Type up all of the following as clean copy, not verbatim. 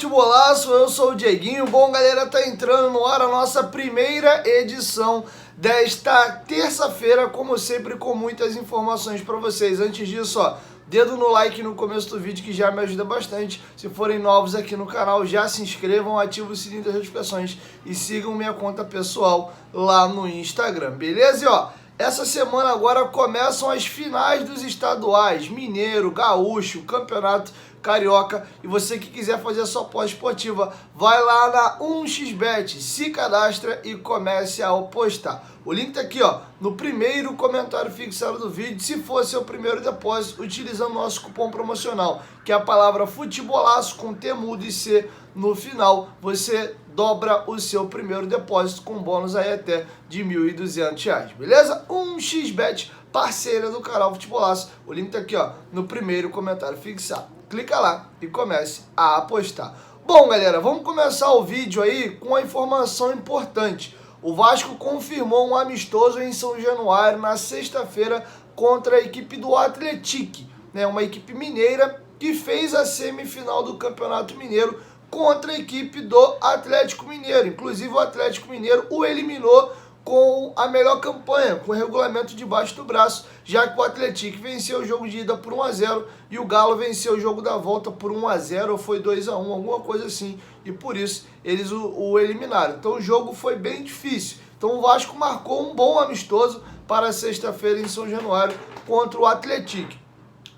Futebolaço, eu sou o Dieguinho. Bom, galera, tá entrando no ar a nossa primeira edição desta terça-feira, como sempre, com muitas informações para vocês. Antes disso, ó, dedo no like no começo do vídeo que já me ajuda bastante. Se forem novos aqui no canal, já se inscrevam, ativem o sininho das notificações e sigam minha conta pessoal lá no Instagram, beleza? E ó, essa semana agora começam as finais dos estaduais, Mineiro, Gaúcho, Campeonato Carioca, e você que quiser fazer a sua aposta esportiva, vai lá na 1xBet, se cadastra e comece a apostar. O link tá aqui, ó, no primeiro comentário fixado do vídeo. Se for seu primeiro depósito, utilizando o nosso cupom promocional, que é a palavra futebolaço com T mudo e C no final, você dobra o seu primeiro depósito com bônus aí até de R$ 1.200, beleza? 1xBet, parceira do canal Futebolaço. O link tá aqui, ó, no primeiro comentário fixado. Clica lá e comece a apostar. Bom, galera, vamos começar o vídeo aí com uma informação importante. O Vasco confirmou um amistoso em São Januário na sexta-feira contra a equipe do Atlético, né? Uma equipe mineira que fez a semifinal do Campeonato Mineiro contra a equipe do Atlético Mineiro. Inclusive o Atlético Mineiro o eliminou com a melhor campanha, com o regulamento debaixo do braço, já que o Atlético venceu o jogo de ida por 1-0 e o Galo venceu o jogo da volta por 1-0 ou foi 2-1, alguma coisa assim, e por isso eles o eliminaram. Então o jogo foi bem difícil. Então o Vasco marcou um bom amistoso para sexta-feira em São Januário contra o Atlético.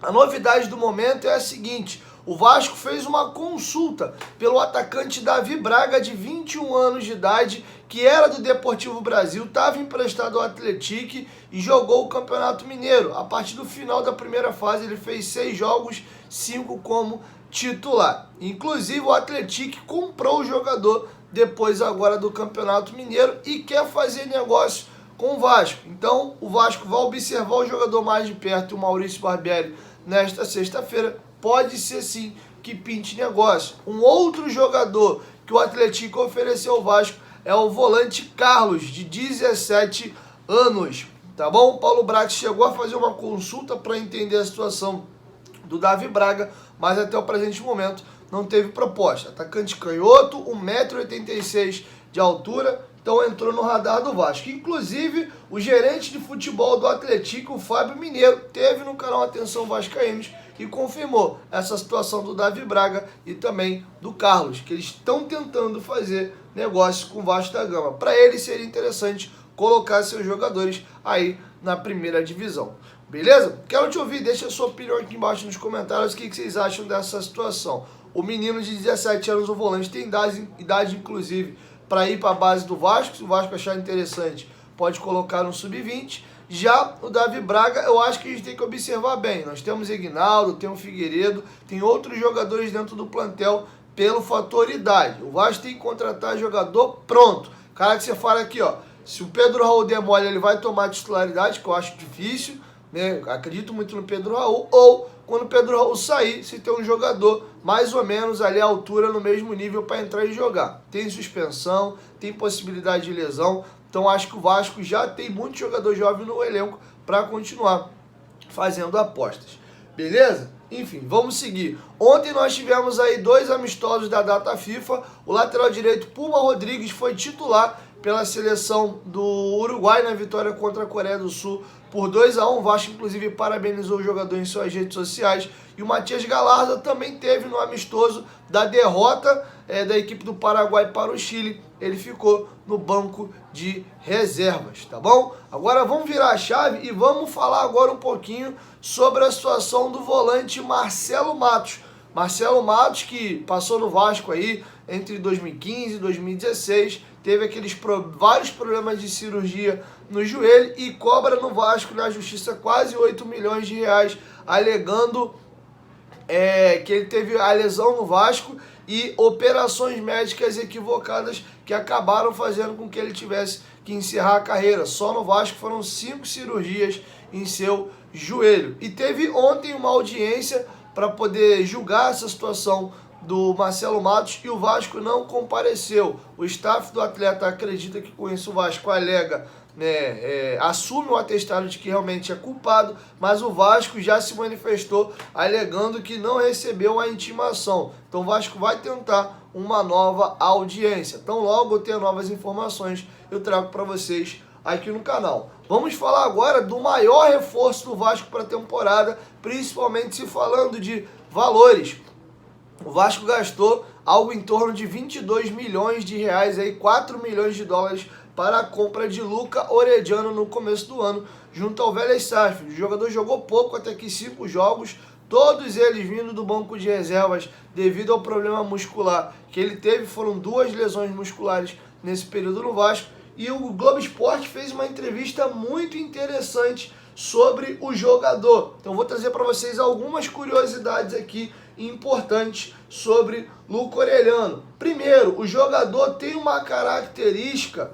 A novidade do momento é a seguinte: o Vasco fez uma consulta pelo atacante Davi Braga, de 21 anos de idade, que era do Deportivo Brasil, estava emprestado ao Atlético e jogou o Campeonato Mineiro. A partir do final da primeira fase, ele fez 6 jogos, 5 como titular. Inclusive, o Atlético comprou o jogador depois agora do Campeonato Mineiro e quer fazer negócio com o Vasco. Então, o Vasco vai observar o jogador mais de perto, o Maurício Barbieri, nesta sexta-feira. Pode ser sim que pinte negócio. Um outro jogador que o Atlético ofereceu ao Vasco é o volante Carlos, de 17 anos. Tá bom? O Paulo Brax chegou a fazer uma consulta para entender a situação do Davi Braga, mas até o presente momento não teve proposta. Atacante canhoto, 1,86 m de altura, então entrou no radar do Vasco. Inclusive, o gerente de futebol do Atlético, o Fábio Mineiro, teve no canal Atenção Vascaínos e confirmou essa situação do Davi Braga e também do Carlos, que eles estão tentando fazer negócio com o Vasco da Gama. Para eles seria interessante colocar seus jogadores aí na primeira divisão. Beleza? Quero te ouvir, deixa a sua opinião aqui embaixo nos comentários, o que vocês acham dessa situação. O menino de 17 anos, o volante, tem idade inclusive para ir para a base do Vasco. Se o Vasco achar interessante, pode colocar no sub-20. Já o Davi Braga, eu acho que a gente tem que observar bem. Nós temos Ignaldo, tem o Figueiredo, tem outros jogadores dentro do plantel pelo fator idade. O Vasco tem que contratar jogador pronto. Cara que você fala aqui, ó, se o Pedro Raul der mole, ele vai tomar titularidade, que eu acho difícil, né? Acredito muito no Pedro Raul. Ou quando o Pedro Raul sair, se tem um jogador mais ou menos ali à altura, no mesmo nível para entrar e jogar. Tem suspensão, tem possibilidade de lesão. Então acho que o Vasco já tem muito jogador jovem no elenco para continuar fazendo apostas. Beleza? Enfim, vamos seguir. Ontem nós tivemos aí 2 amistosos da data FIFA. O lateral direito Puma Rodrigues foi titular pela seleção do Uruguai na vitória contra a Coreia do Sul por 2-1. O Vasco, inclusive, parabenizou o jogador em suas redes sociais. E o Matias Galarza também teve no amistoso da derrota da equipe do Paraguai para o Chile. Ele ficou no banco de reservas, tá bom? Agora vamos virar a chave e vamos falar agora um pouquinho sobre a situação do volante Marcelo Matos. Marcelo Matos, que passou no Vasco aí entre 2015 e 2016, teve vários problemas de cirurgia no joelho e cobra no Vasco, na justiça, quase 8 milhões de reais, alegando que ele teve a lesão no Vasco e operações médicas equivocadas que acabaram fazendo com que ele tivesse que encerrar a carreira. Só no Vasco foram 5 cirurgias em seu joelho. E teve ontem uma audiência para poder julgar essa situação do Marcelo Matos e o Vasco não compareceu. O staff do atleta acredita que com isso o Vasco alega, assume o atestado de que realmente é culpado, mas o Vasco já se manifestou alegando que não recebeu a intimação. Então o Vasco vai tentar uma nova audiência. Então logo eu tenho novas informações, eu trago para vocês aqui no canal. Vamos falar agora do maior reforço do Vasco para a temporada, principalmente se falando de valores. O Vasco gastou algo em torno de 22 milhões de reais, aí 4 milhões de dólares para a compra de Luca Orediano no começo do ano, junto ao Vélez Sarsfield. O jogador jogou pouco, até que 5 jogos, todos eles vindo do banco de reservas devido ao problema muscular que ele teve. Foram 2 lesões musculares nesse período no Vasco. E o Globo Esporte fez uma entrevista muito interessante sobre o jogador. Então vou trazer para vocês algumas curiosidades aqui importantes sobre Luca Orediano. Primeiro, o jogador tem uma característica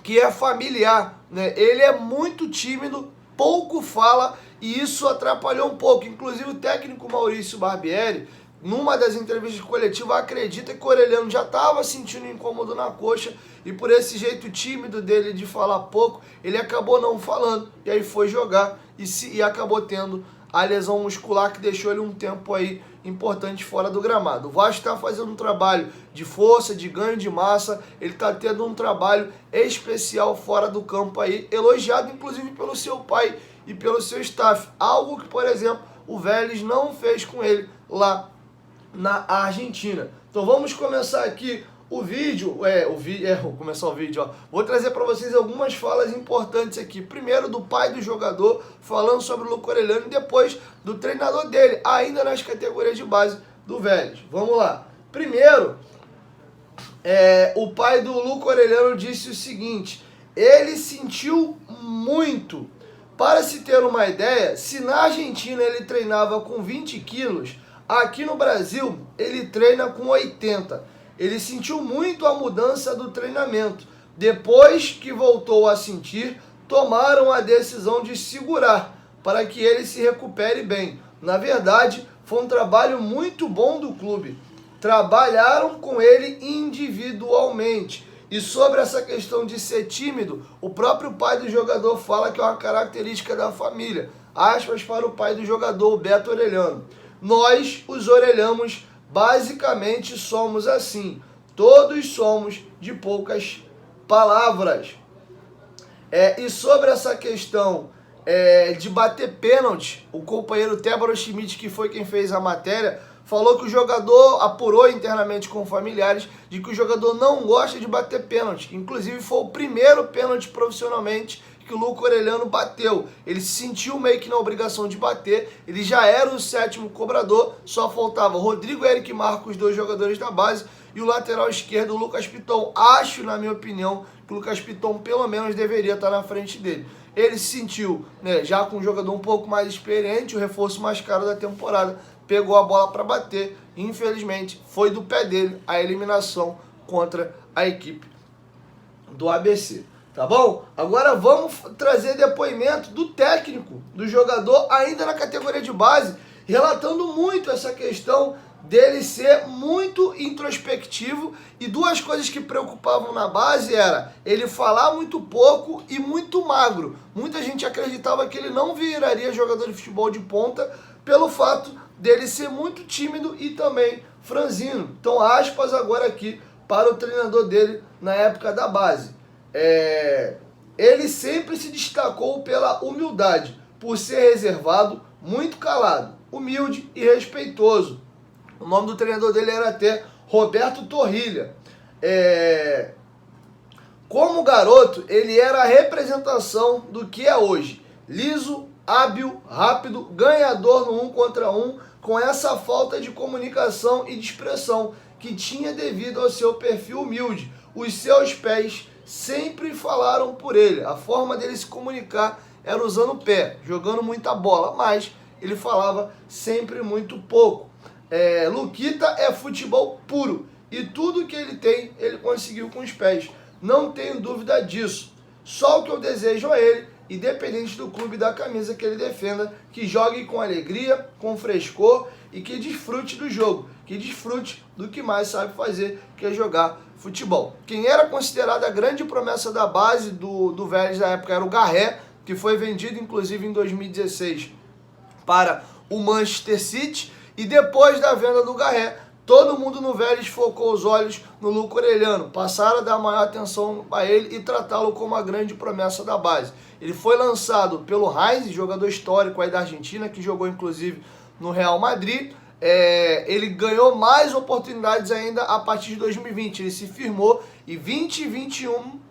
que é familiar, né? Ele é muito tímido, pouco fala e isso atrapalhou um pouco. Inclusive o técnico Maurício Barbieri, numa das entrevistas coletivas, acredita que o Orediano já estava sentindo incômodo na coxa e por esse jeito tímido dele de falar pouco, ele acabou não falando e aí foi jogar e acabou tendo a lesão muscular que deixou ele um tempo aí importante fora do gramado. O Vasco está fazendo um trabalho de força, de ganho de massa, ele está tendo um trabalho especial fora do campo aí, elogiado inclusive pelo seu pai e pelo seu staff, algo que, por exemplo, o Vélez não fez com ele lá na Argentina. Então vamos começar aqui o vídeo, vou começar o vídeo, ó. Vou trazer para vocês algumas falas importantes aqui. Primeiro do pai do jogador, falando sobre o Luca Orediano, e depois do treinador dele, ainda nas categorias de base do Vélez. Vamos lá. Primeiro, o pai do Luca Orediano disse o seguinte: ele sentiu muito. Para se ter uma ideia, se na Argentina ele treinava com 20 quilos, aqui no Brasil ele treina com 80. Ele sentiu muito a mudança do treinamento. Depois que voltou a sentir, tomaram a decisão de segurar para que ele se recupere bem. Na verdade, foi um trabalho muito bom do clube. Trabalharam com ele individualmente. E sobre essa questão de ser tímido, o próprio pai do jogador fala que é uma característica da família. Aspas para o pai do jogador, o Beto Orediano. Nós, os orelhamos, basicamente somos assim. Todos somos de poucas palavras. E sobre essa questão de bater pênalti, o companheiro Tébaro Schmidt, que foi quem fez a matéria, falou que o jogador apurou internamente com familiares de que o jogador não gosta de bater pênalti. Inclusive foi o primeiro pênalti profissionalmente que o Luca Orediano bateu. Ele se sentiu meio que na obrigação de bater, ele já era o 7º cobrador, só faltava Rodrigo, Eric e Marcos, 2 jogadores da base, e o lateral esquerdo, o Lucas Piton. Acho, na minha opinião, que o Lucas Piton pelo menos deveria estar na frente dele. Ele se sentiu, já com um jogador um pouco mais experiente, o reforço mais caro da temporada, pegou a bola para bater, e infelizmente foi do pé dele a eliminação contra a equipe do ABC. Tá bom? Agora vamos trazer depoimento do técnico, do jogador, ainda na categoria de base, relatando muito essa questão dele ser muito introspectivo, e 2 coisas que preocupavam na base era ele falar muito pouco e muito magro. Muita gente acreditava que ele não viraria jogador de futebol de ponta pelo fato dele ser muito tímido e também franzino. Então aspas agora aqui para o treinador dele na época da base. Ele sempre se destacou pela humildade, por ser reservado, muito calado, humilde e respeitoso. O nome do treinador dele era até Roberto Torrilha. Como garoto, ele era a representação do que é hoje. Liso, hábil, rápido, ganhador no 1 contra 1, com essa falta de comunicação e de expressão que tinha devido ao seu perfil humilde. Os seus pés sempre falaram por ele. A forma dele se comunicar era usando o pé, jogando muita bola, mas ele falava sempre muito pouco. Luquita é futebol puro e tudo que ele tem, ele conseguiu com os pés. Não tenho dúvida disso. Só o que eu desejo a ele, independente do clube e da camisa que ele defenda, que jogue com alegria, com frescor e que desfrute do jogo. que desfrute do que mais sabe fazer, que é jogar futebol. Quem era considerado a grande promessa da base do Vélez na época era o Garré, que foi vendido inclusive em 2016 para o Manchester City, e depois da venda do Garré, todo mundo no Vélez focou os olhos no Luca Orellano, passaram a dar maior atenção a ele e tratá-lo como a grande promessa da base. Ele foi lançado pelo Heinz, jogador histórico aí da Argentina, que jogou inclusive no Real Madrid. Ele ganhou mais oportunidades ainda a partir de 2020, ele se firmou e 2021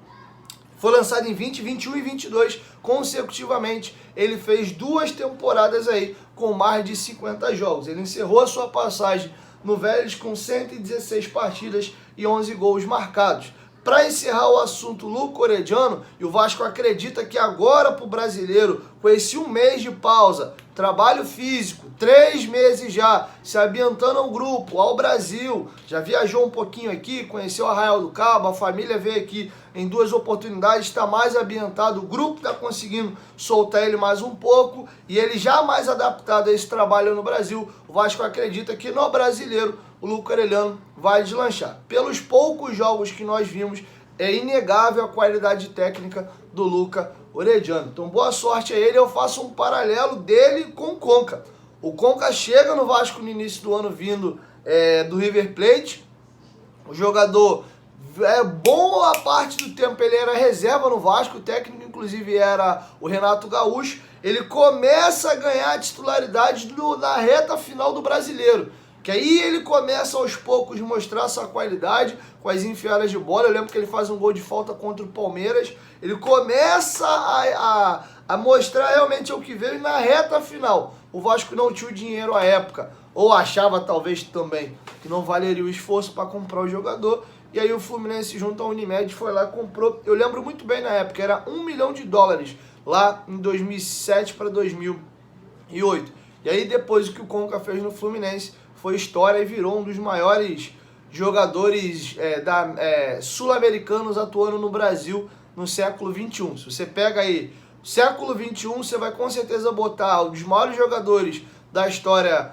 foi lançado em 20, 21 e 22 consecutivamente. Ele fez 2 temporadas aí com mais de 50 jogos. Ele encerrou a sua passagem no Vélez com 116 partidas e 11 gols marcados. Para encerrar o assunto Luca Orellano, e o Vasco acredita que agora para o brasileiro, com esse 1 mês de pausa, trabalho físico, 3 meses já, se ambientando ao grupo, ao Brasil, já viajou um pouquinho aqui, conheceu Arraial do Cabo, a família veio aqui em 2 oportunidades, está mais ambientado, o grupo está conseguindo soltar ele mais um pouco, e ele já mais adaptado a esse trabalho no Brasil, o Vasco acredita que no brasileiro, o Luca Orellano vai deslanchar. Pelos poucos jogos que nós vimos, é inegável a qualidade técnica do Luca Orellano. Então, boa sorte a ele. Eu faço um paralelo dele com o Conca. O Conca chega no Vasco no início do ano vindo do River Plate. O jogador boa parte do tempo ele era reserva no Vasco. O técnico, inclusive, era o Renato Gaúcho. Ele começa a ganhar a titularidade na reta final do Brasileiro. Que aí ele começa aos poucos a mostrar sua qualidade com as enfiadas de bola. Eu lembro que ele faz um gol de falta contra o Palmeiras. Ele começa a mostrar realmente o que veio na reta final. O Vasco não tinha o dinheiro à época, ou achava talvez também que não valeria o esforço para comprar o jogador. E aí o Fluminense junto à Unimed foi lá e comprou. Eu lembro muito bem na época, era $1 milhão lá em 2007 para 2008. E aí depois o que o Conca fez no Fluminense foi história e virou um dos maiores jogadores sul-americanos atuando no Brasil no século XXI. Se você pega aí o século XXI, você vai com certeza botar um dos maiores jogadores da história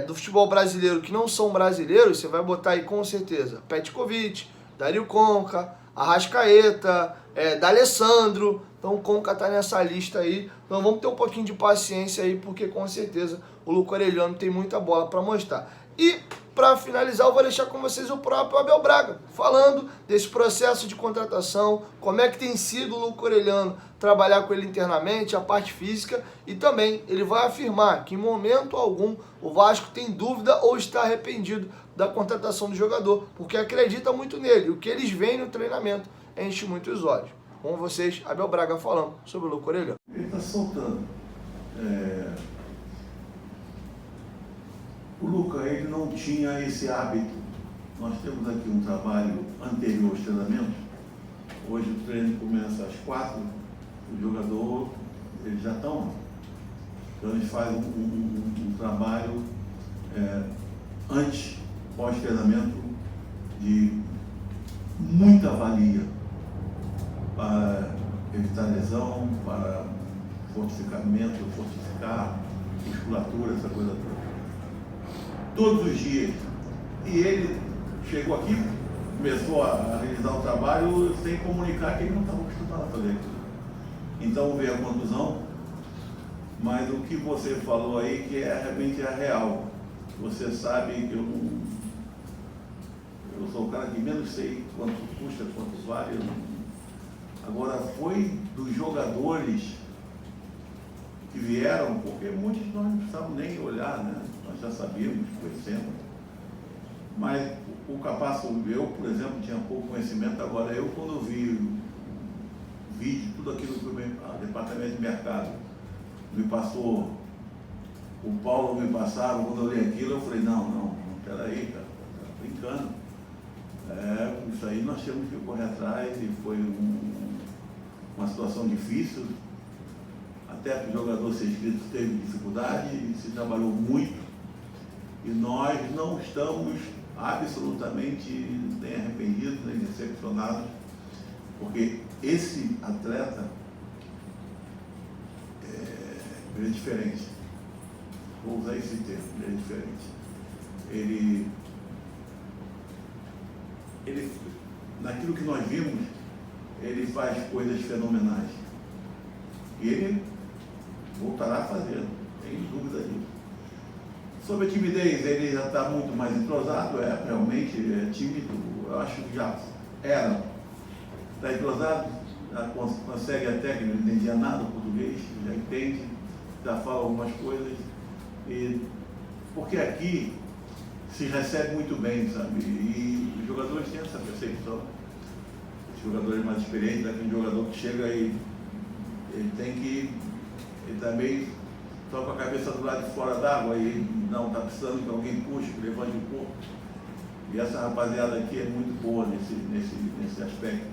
do futebol brasileiro que não são brasileiros, você vai botar aí com certeza Petkovic, Dario Conca, Arrascaeta, D'Alessandro. Então o Conca tá nessa lista aí. Então vamos ter um pouquinho de paciência aí, porque com certeza o Luca Orellano tem muita bola para mostrar. E para finalizar, eu vou deixar com vocês o próprio Abel Braga, falando desse processo de contratação, como é que tem sido o Luca Orellano trabalhar com ele internamente, a parte física, e também ele vai afirmar que em momento algum o Vasco tem dúvida ou está arrependido da contratação do jogador, porque acredita muito nele. O que eles veem no treinamento enche muito os olhos. Com vocês, Abel Braga falando sobre o Luca Orellano. Ele está soltando. O Luca, ele não tinha esse hábito. Nós temos aqui um trabalho anterior aos treinamentos. Hoje o treino começa às 4, o jogador, eles já estão. Então eles fazem um trabalho antes, pós-treinamento, de muita valia para evitar lesão, para fortificar musculatura, essa coisa toda. Todos os dias. E ele chegou aqui, começou a realizar o trabalho sem comunicar que ele não estava acostumado a fazer aquilo. Então veio a contusão, mas o que você falou aí que realmente é real. Você sabe que eu sou o cara que menos sei quanto custa, quanto vale. Agora foi dos jogadores que vieram, porque muitos nós não precisávamos nem olhar, né? Nós já sabíamos, conhecemos. Mas o Capasso, eu, por exemplo, tinha pouco conhecimento. Agora, eu, quando vi o vídeo, tudo aquilo que o departamento de mercado me passou, o Paulo me passaram, quando eu li aquilo, eu falei, não, peraí, cara, tá brincando. Isso aí nós temos que correr atrás, e foi uma situação difícil. Até que o jogador ser inscrito teve dificuldade, se trabalhou muito, e nós não estamos absolutamente nem arrependidos, nem decepcionados, porque esse atleta ele é diferente. Vou usar esse termo, ele é diferente. ele, naquilo que nós vimos, ele faz coisas fenomenais. E ele voltará a fazer, não tem dúvida disso. Sobre a timidez, ele já está muito mais entrosado, realmente é tímido, eu acho que já era. Está entrosado, já consegue a técnica, não entendia nada do português, já entende, já fala algumas coisas. Porque aqui se recebe muito bem, sabe? E os jogadores têm essa percepção. Os jogadores mais experientes, aquele jogador que chega e ele tem que, ele também só com a cabeça do lado de fora d'água e não está precisando que alguém puxe, que levante o corpo. E essa rapaziada aqui é muito boa nesse aspecto,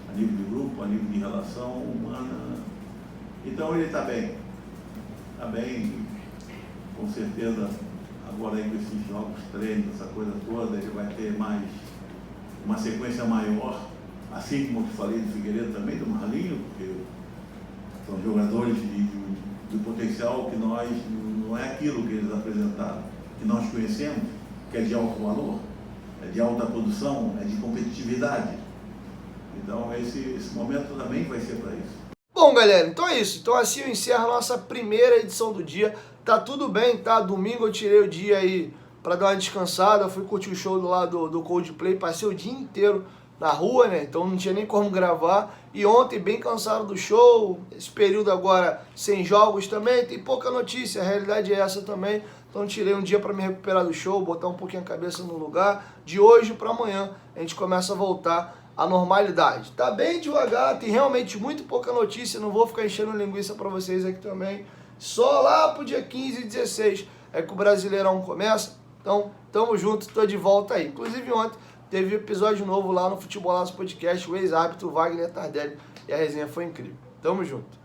a nível de grupo, a nível de relação humana. Então ele está bem, com certeza. Agora aí com esses jogos, treinos, essa coisa toda, ele vai ter mais uma sequência maior, assim como eu te falei do Figueiredo também, do Marlinho, porque são jogadores de potencial que nós, não é aquilo que eles apresentaram, que nós conhecemos, que é de alto valor, é de alta produção, é de competitividade. Então esse momento também vai ser para isso. Bom, galera, então é isso. Então assim eu encerro a nossa primeira edição do dia. Tá tudo bem, tá? Domingo eu tirei o dia aí pra dar uma descansada. Eu fui curtir o show lá do Coldplay. Passei o dia inteiro na rua, né? Então não tinha nem como gravar. E ontem, bem cansado do show. Esse período agora sem jogos também. Tem pouca notícia, a realidade é essa também. Então tirei um dia pra me recuperar do show, botar um pouquinho a cabeça no lugar. De hoje pra amanhã a gente começa a voltar à normalidade. Tá bem devagar, tem realmente muito pouca notícia. Não vou ficar enchendo linguiça pra vocês aqui também. Só lá pro dia 15 e 16 é que o Brasileirão começa. Então, tamo junto, tô de volta aí. Inclusive ontem teve episódio novo lá no Futebolaço Podcast, o ex-árbitro Wagner Tardelli. E a resenha foi incrível. Tamo junto.